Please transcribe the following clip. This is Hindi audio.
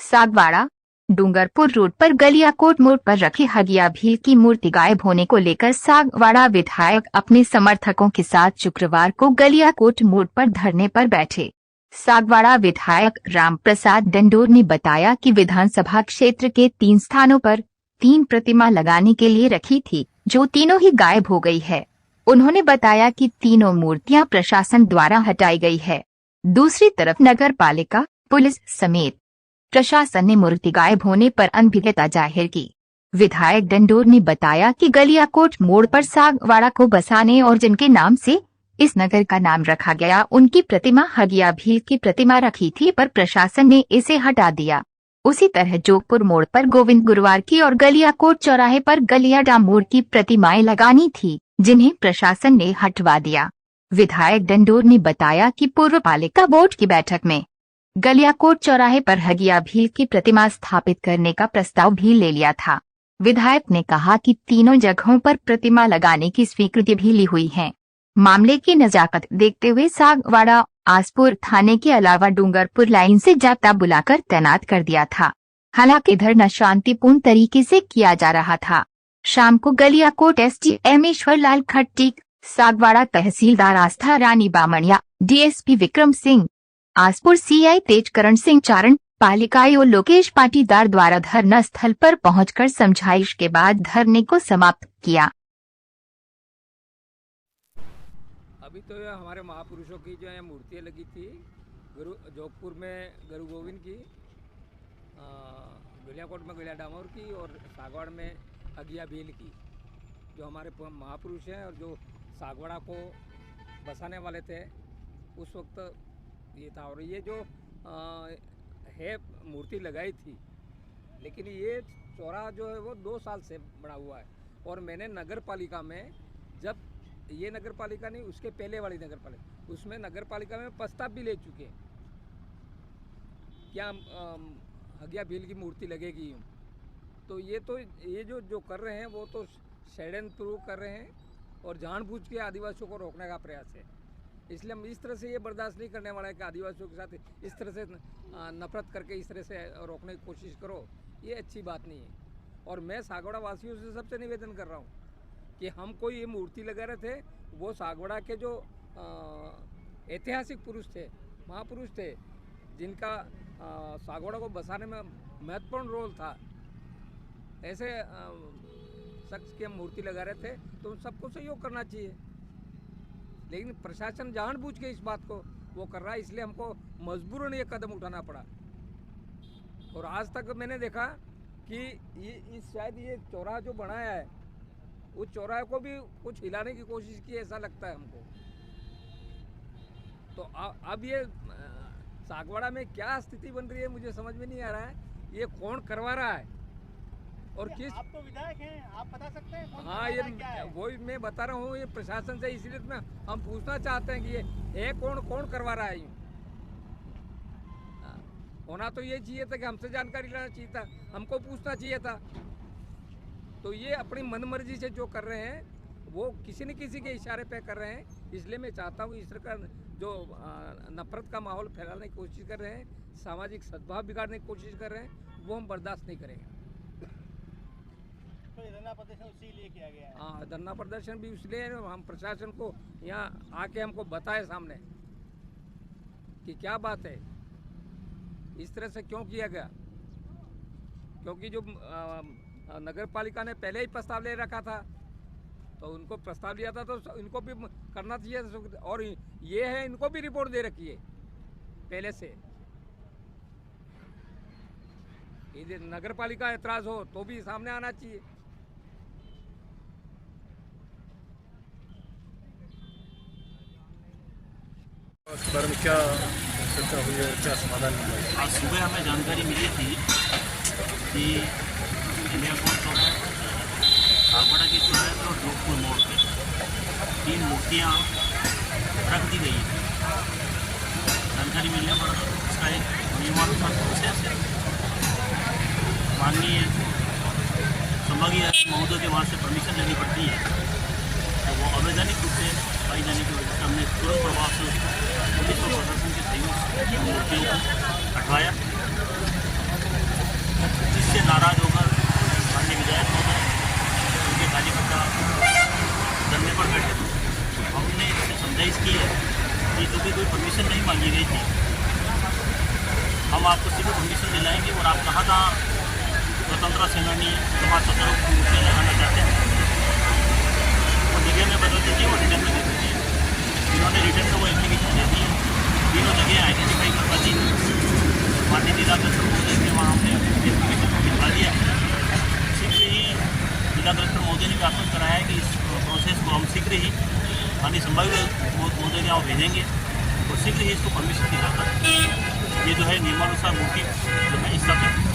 सागवाड़ा डूंगरपुर रोड पर गलियाकोट मोड़ पर रखी हगिया भील की मूर्ति गायब होने को लेकर सागवाड़ा विधायक अपने समर्थकों के साथ शुक्रवार को गलियाकोट मोड़ पर धरने पर बैठे। सागवाड़ा विधायक राम प्रसाद डंडोर ने बताया कि विधानसभा क्षेत्र के 3 स्थानों पर 3 प्रतिमा लगाने के लिए रखी थी, जो तीनों ही गायब हो गई है। उन्होंने बताया कि तीनों मूर्तियां प्रशासन द्वारा हटाई गई है। दूसरी तरफ नगर पालिका, पुलिस समेत प्रशासन ने मूर्ति गायब होने पर अनभिज्ञता जाहिर की। विधायक डंडोर ने बताया कि गलियाकोट मोड़ पर सागवाड़ा को बसाने और जिनके नाम से इस नगर का नाम रखा गया, उनकी प्रतिमा हगिया भील की प्रतिमा रखी थी, पर प्रशासन ने इसे हटा दिया। उसी तरह जोगपुर मोड़ पर गोविंद गुरुवार की और गलियाकोट चौराहे पर गलियाडा मोड़ की प्रतिमाएं लगानी थी, जिन्हें प्रशासन ने हटवा दिया। विधायक डंडोर ने बताया कि पूर्व पालिका बोर्ड की बैठक में गलियाकोट चौराहे पर हगिया भील की प्रतिमा स्थापित करने का प्रस्ताव भी ले लिया था। विधायक ने कहा कि तीनों जगहों पर प्रतिमा लगाने की स्वीकृति भी ली हुई है। मामले की नजाकत देखते हुए सागवाड़ा आसपुर थाने के अलावा डूंगरपुर लाइन से जाब्ता बुलाकर तैनात कर दिया था। हालांकि धरना शांतिपूर्ण तरीके से किया जा रहा था। शाम को गलियाकोट एसडीएम ईश्वर लाल खट्टिक, सागवाड़ा तहसीलदार आस्था रानी बामणिया, डीएसपी विक्रम सिंह, आसपुर सीआई तेजकरण सिंह चारण, पालिका आयुक्त लोकेश पाटीदार द्वारा धरना स्थल पर पहुंचकर समझाइश के बाद धरने को समाप्त किया। अभी तो हमारे महापुरुषों की जो है मूर्तियाँ लगी थी, जोधपुर में गुरु गोविंद की, गलियाकोट में गलिया डामोर की और सागवाड़ में हगिया भील की, जो हमारे महापुरुष हैं और जो सागवाड़ा को बसाने वाले थे उस वक्त ये था। और ये जो है मूर्ति लगाई थी, लेकिन ये चौराहा जो है वो 2 साल से बना हुआ है। और मैंने नगर पालिका में, जब ये नगर पालिका नहीं उसके पहले वाली नगर पालिका, उसमें नगर पालिका में प्रस्ताव भी ले चुके हैं क्या हगिया भील की मूर्ति लगेगी। तो ये जो कर रहे हैं वो तो षड्यंत्र कर रहे हैं और जानबूझ के आदिवासियों को रोकने का प्रयास है। इसलिए हम इस तरह से ये बर्दाश्त नहीं करने वाला है कि आदिवासियों के साथ इस तरह से नफरत करके इस तरह से रोकने की कोशिश करो, ये अच्छी बात नहीं है। और मैं सागवाड़ा वासियों से सबसे निवेदन कर रहा हूँ कि हमको ये मूर्ति लगा रहे थे, वो सागवाड़ा के जो ऐतिहासिक पुरुष थे, महापुरुष थे, जिनका सागवाड़ा को बसाने में महत्वपूर्ण रोल था, ऐसे शख्स की हम मूर्ति लगा रहे थे, तो सबको सहयोग करना चाहिए। लेकिन प्रशासन जानबूझ के इस बात को वो कर रहा है, इसलिए हमको मजबूरन ये कदम उठाना पड़ा। और आज तक मैंने देखा कि शायद ये चौराहा जो बनाया है, उस चौराहे को भी कुछ हिलाने की कोशिश की, ऐसा लगता है हमको। तो अब ये सागवाड़ा में क्या स्थिति बन रही है मुझे समझ में नहीं आ रहा है। ये कौन करवा रहा है और किस? आप तो विधायक हैं, आप बता सकते हैं कौन? हाँ, ये वही मैं बता रहा हूँ, ये प्रशासन से इसलिए हम पूछना चाहते हैं कि ये है कौन करवा रहा है। यूँ होना तो ये चाहिए था कि हमसे जानकारी लेना चाहिए था, हमको पूछना चाहिए था। तो ये अपनी मनमर्जी से जो कर रहे हैं वो किसी न किसी के इशारे पे कर रहे हैं। इसलिए मैं चाहता हूँ इस तरह का जो नफरत का माहौल फैलाने की कोशिश कर रहे हैं, सामाजिक सद्भाव बिगाड़ने की कोशिश कर रहे हैं, वो हम बर्दाश्त नहीं करेंगे। धरना प्रदर्शन इसीलिए किया गया है। हाँ, धरना प्रदर्शन भी इसलिए हम प्रशासन को यहाँ आके हमको बताए सामने कि क्या बात है, इस तरह से क्यों किया गया। क्योंकि जो नगर पालिका ने पहले ही प्रस्ताव ले रखा था, तो उनको प्रस्ताव लिया था तो इनको भी करना चाहिए। और ये है, इनको भी रिपोर्ट दे रखी है पहले से। यदि नगर पालिका एतराज हो तो भी सामने आना चाहिए। इस बारे में क्या चर्चा हुई है, क्या समाधान मिला? आज सुबह हमें जानकारी मिली थी कि गलियाकोट चौराहे, सागवाड़ा के चौराहे पर और जोधपुर मोड़ पर 3 मूर्तियाँ रख दी गई थी। जानकारी मिलने पर उसका एक नियमानुसार प्रोसेस है। माननीय संभागीय महोदय के वहाँ से परमिशन लेनी पड़ती है, तो वो अवैधानिक रूप से पाई जाने की वजह से हमने तुरंत प्रभाव से पुलिस और प्रशासन के सहयोग से मूर्तियों को हटवाया। इससे नाराज होकर माननीय विधायक महोदय उनके कार्यकर्ता धरने पर बैठे। हमने इससे समझाइश की है कि क्योंकि कोई परमिशन नहीं मांगी गई थी, हम आपको सिर्फ परमिशन दिलाएंगे और आप कहाँ स्वतंत्रता सेनानी समाज सत्रह की मूर्तियाँ लगाना चाहते हैं वो जगह में बदल दीजिए और रिटर्न में दे दीजिए। इन्होंने रिटर्न में वो एप्लीकेशन दे दी है, तीनों जगह आइडेंटिफाई करवा दी। माननीय जिला कलेक्टर महोदय के वहाँ हमने एप्लीकेशन को भिजवा दिया। शीघ्र ही जिला कलेक्टर महोदय ने भी आश्वस्त कराया है कि इस प्रोसेस को हम शीघ्र ही माननीय संभावित महोदय ने वहाँ भेजेंगे और शीघ्र ही इसको परमिशन दिलाकर ये जो है नियमानुसार मूर्ति जो है स्थापित